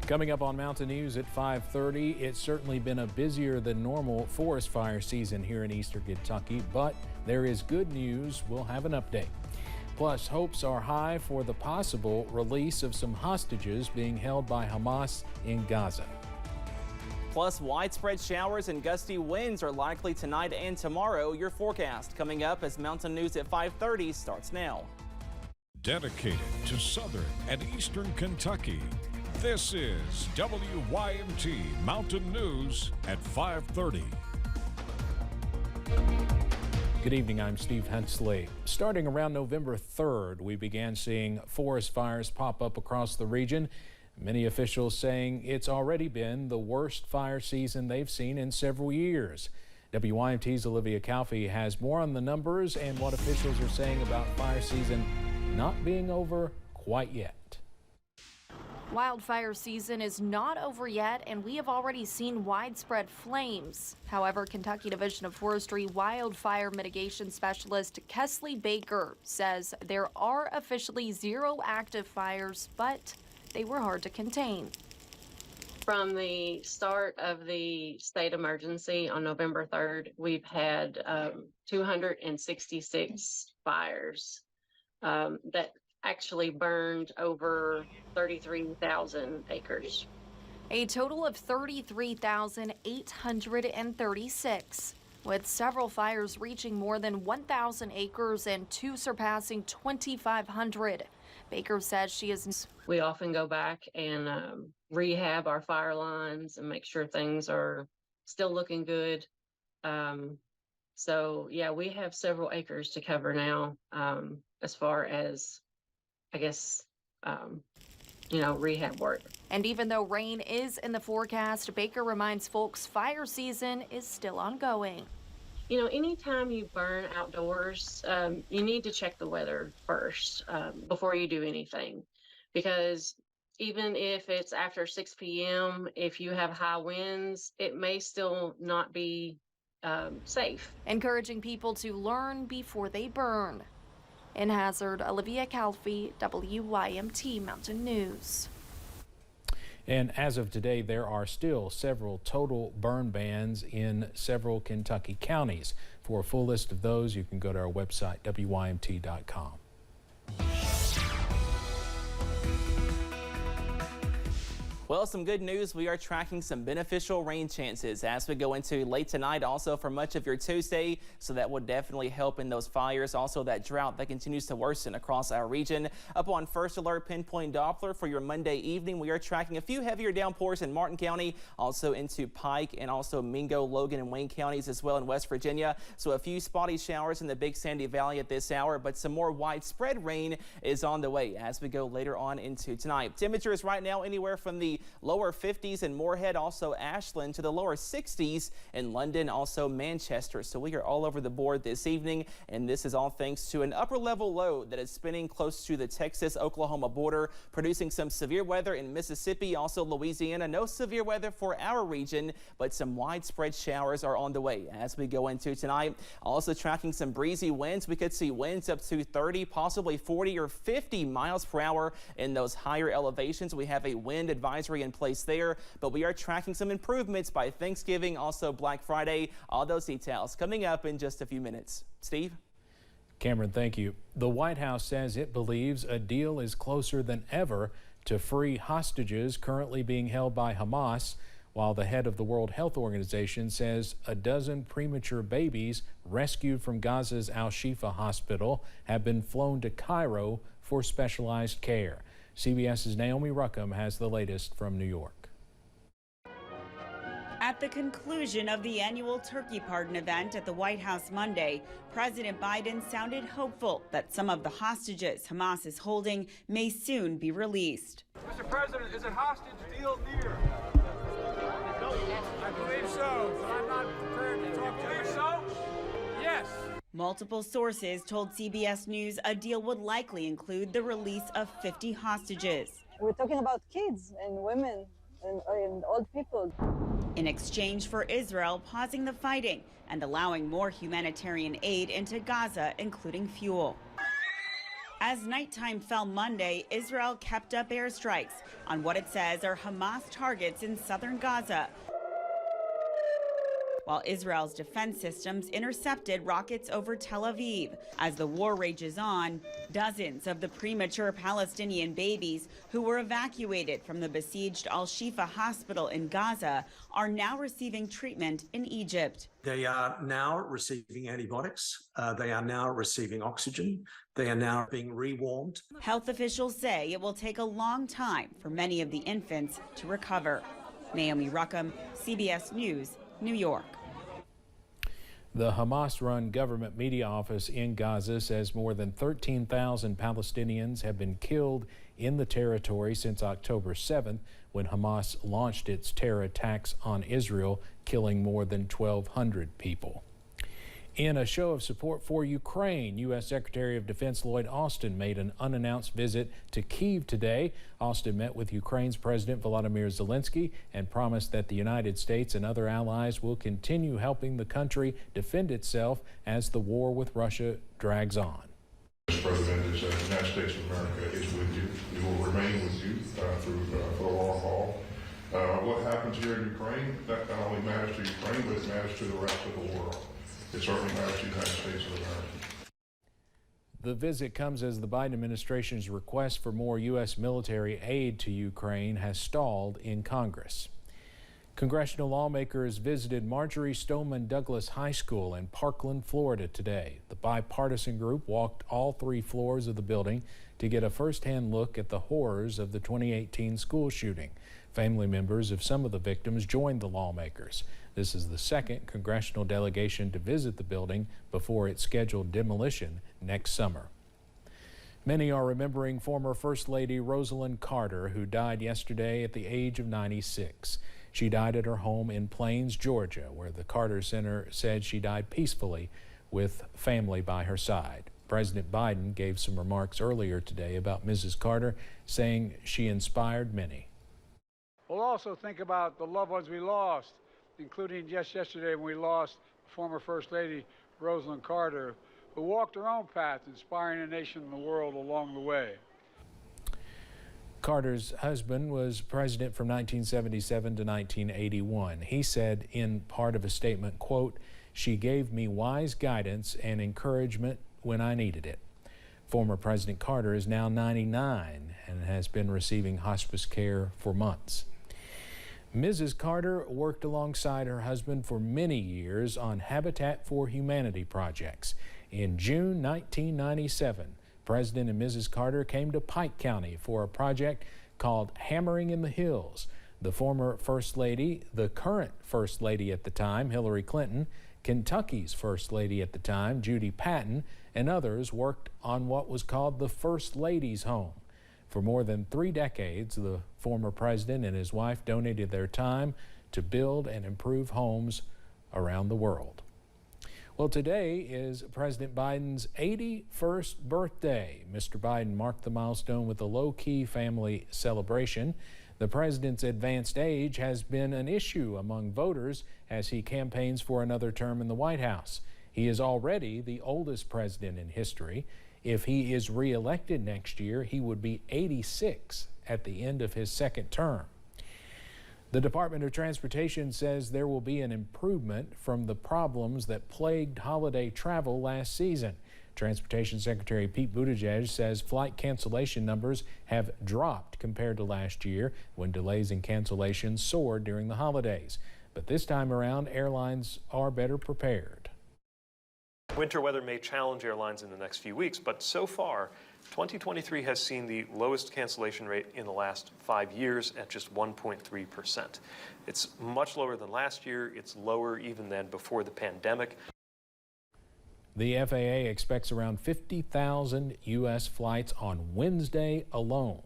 Coming up on Mountain News at 5:30, it's certainly been a busier than normal forest fire season here in eastern Kentucky, but there is good news. We'll have an update. Plus, hopes are high for the possible release of some hostages being held by Hamas in Gaza. Plus, widespread showers and gusty winds are likely tonight and tomorrow. Your forecast coming up as Mountain News at 5:30 starts now. Dedicated to southern and eastern Kentucky, this is WYMT Mountain News at 5:30. Good evening, I'm Steve Hensley. Starting around November 3rd, we began seeing forest fires pop up across the region. Many officials saying it's already been the worst fire season they've seen in several years. WYMT's Olivia Calfee has more on the numbers and what officials are saying about fire season not being over quite yet. Wildfire season is not over yet, and we have already seen widespread flames. However, Kentucky Division of Forestry wildfire mitigation specialist Kesley Baker says there are officially 0 active fires, but they were hard to contain. From the start of the state emergency on November 3rd, we've had 266 fires that actually burned over 33,000 acres. A total of 33,836, with several fires reaching more than 1,000 acres and 2 surpassing 2,500. Baker says she is. We often go back and rehab our fire lines and make sure things are still looking good. So yeah, we have several acres to cover now as far as, I guess, rehab work. And even though rain is in the forecast, Baker reminds folks fire season is still ongoing. You know, anytime you burn outdoors, you need to check the weather first before you do anything. Because even if it's after 6 p.m., if you have high winds, it may still not be safe. Encouraging people to learn before they burn. In Hazard, Olivia Calfee, WYMT Mountain News. And as of today, there are still several total burn bans in several Kentucky counties. For a full list of those, you can go to our website, WYMT.com. Well, some good news. We are tracking some beneficial rain chances as we go into late tonight, also for much of your Tuesday. So that would definitely help in those fires. Also, that drought that continues to worsen across our region. Up on first alert pinpoint Doppler for your Monday evening, we are tracking a few heavier downpours in Martin County, also into Pike and also Mingo, Logan, and Wayne counties as well in West Virginia. So a few spotty showers in the Big Sandy Valley at this hour, but some more widespread rain is on the way as we go later on into tonight. Temperatures right now anywhere from the lower 50s in Moorhead, also Ashland, to the lower 60s in London, also Manchester. So we are all over the board this evening, and this is all thanks to an upper level low that is spinning close to the Texas-Oklahoma border, producing some severe weather in Mississippi, also Louisiana. No severe weather for our region, but some widespread showers are on the way as we go into tonight. Also tracking some breezy winds. We could see winds up to 30, possibly 40 or 50 miles per hour in those higher elevations. We have a wind advisory in place there, but we are tracking some improvements by Thanksgiving, also Black Friday. All those details coming up in just a few minutes. Steve? Cameron, thank you. The White House says it believes a deal is closer than ever to free hostages currently being held by Hamas, while the head of the World Health Organization says a dozen premature babies rescued from Gaza's Al-Shifa hospital have been flown to Cairo for specialized care. CBS's Naomi Ruckham has the latest from New York. At the conclusion of the annual turkey pardon event at the White House Monday, President Biden sounded hopeful that some of the hostages Hamas is holding may soon be released. Mr. President, is a hostage deal near? I believe so, but I'm not prepared to talk to you. Believe so? Yes. Multiple sources told CBS News a deal would likely include the release of 50 hostages. We're talking about kids and women and old people. In exchange for Israel pausing the fighting and allowing more humanitarian aid into Gaza, including fuel. As nighttime fell Monday, Israel kept up airstrikes on what it says are Hamas targets in southern Gaza, while Israel's defense systems intercepted rockets over Tel Aviv. As the war rages on, dozens of the premature Palestinian babies who were evacuated from the besieged Al-Shifa hospital in Gaza are now receiving treatment in Egypt. They are now receiving antibiotics. They are now receiving oxygen. They are now being rewarmed. Health officials say it will take a long time for many of the infants to recover. Naomi Ruckham, CBS News, New York. The Hamas-run government media office in Gaza says more than 13,000 Palestinians have been killed in the territory since October 7th, when Hamas launched its terror attacks on Israel, killing more than 1,200 people. In a show of support for Ukraine, U.S. Secretary of Defense Lloyd Austin made an unannounced visit to Kyiv today. Austin met with Ukraine's President Volodymyr Zelensky and promised that the United States and other allies will continue helping the country defend itself as the war with Russia drags on. Mr. President, the United States of America is with you. We will remain with you for the long haul. What happens here in Ukraine, that not only matters to Ukraine, but it matters to the rest of the world. It certainly matters to the United States of America. The visit comes as the Biden administration's request for more U.S. military aid to Ukraine has stalled in Congress. Congressional lawmakers visited Marjorie Stoneman Douglas High School in Parkland, Florida today. The bipartisan group walked all 3 floors of the building to get a first-hand look at the horrors of the 2018 school shooting. Family members of some of the victims joined the lawmakers. This is the second congressional delegation to visit the building before its scheduled demolition next summer. Many are remembering former First Lady Rosalynn Carter, who died yesterday at the age of 96. She died at her home in Plains, Georgia, where the Carter Center said she died peacefully with family by her side. President Biden gave some remarks earlier today about Mrs. Carter, saying she inspired many. We'll also think about the loved ones we lost, including just yesterday when we lost former First Lady Rosalynn Carter, who walked her own path, inspiring a nation and the world along the way. Carter's husband was president from 1977 to 1981. He said in part of a statement, quote, "She gave me wise guidance and encouragement when I needed it." Former President Carter is now 99 and has been receiving hospice care for months. Mrs. Carter worked alongside her husband for many years on Habitat for Humanity projects. In June 1997, President and Mrs. Carter came to Pike County for a project called Hammering in the Hills. The former First Lady, the current First Lady at the time, Hillary Clinton, Kentucky's First Lady at the time, Judy Patton, and others worked on what was called the First Lady's Home. For more than 3 decades, the former president and his wife donated their time to build and improve homes around the world. Well, today is President Biden's 81st birthday. Mr. Biden marked the milestone with a low-key family celebration. The president's advanced age has been an issue among voters as he campaigns for another term in the White House. He is already the oldest president in history. If he is re-elected next year, he would be 86 at the end of his second term. The Department of Transportation says there will be an improvement from the problems that plagued holiday travel last season. Transportation Secretary Pete Buttigieg says flight cancellation numbers have dropped compared to last year when delays and cancellations soared during the holidays. But this time around, airlines are better prepared. Winter weather may challenge airlines in the next few weeks, but so far, 2023 has seen the lowest cancellation rate in the last 5 years at just 1.3%. It's much lower than last year. It's lower even than before the pandemic. The FAA expects around 50,000 U.S. flights on Wednesday alone.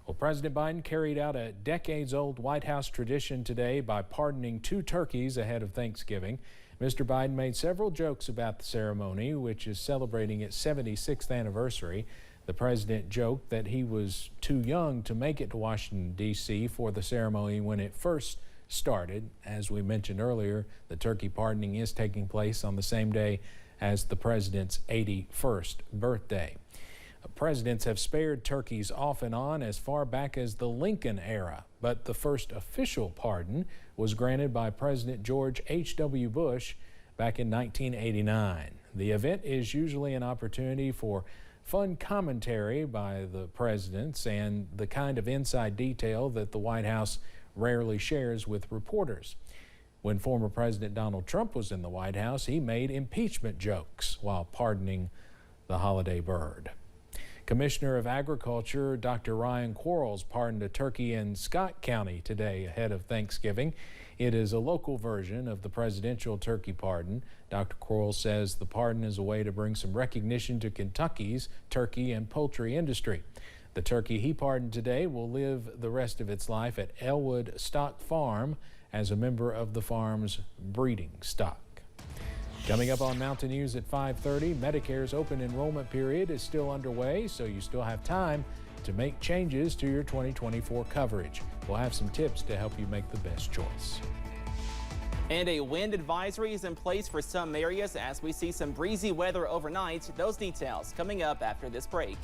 Well, President Biden carried out a decades-old White House tradition today by pardoning 2 turkeys ahead of Thanksgiving. Mr. Biden made several jokes about the ceremony, which is celebrating its 76th anniversary. The president joked that he was too young to make it to Washington, D.C. for the ceremony when it first started. As we mentioned earlier, the turkey pardoning is taking place on the same day as the president's 81st birthday. Presidents have spared turkeys off and on as far back as the Lincoln era, but the first official pardon was granted by President George H.W. Bush back in 1989. The event is usually an opportunity for fun commentary by the presidents and the kind of inside detail that the White House rarely shares with reporters. When former President Donald Trump was in the White House, he made impeachment jokes while pardoning the holiday bird. Commissioner of Agriculture Dr. Ryan Quarles pardoned a turkey in Scott County today ahead of Thanksgiving. It is a local version of the presidential turkey pardon. Dr. Quarles says the pardon is a way to bring some recognition to Kentucky's turkey and poultry industry. The turkey he pardoned today will live the rest of its life at Elwood Stock Farm as a member of the farm's breeding stock. Coming up on Mountain News at 5:30, Medicare's open enrollment period is still underway, so you still have time to make changes to your 2024 coverage. We'll have some tips to help you make the best choice. And a wind advisory is in place for some areas as we see some breezy weather overnight. Those details coming up after this break.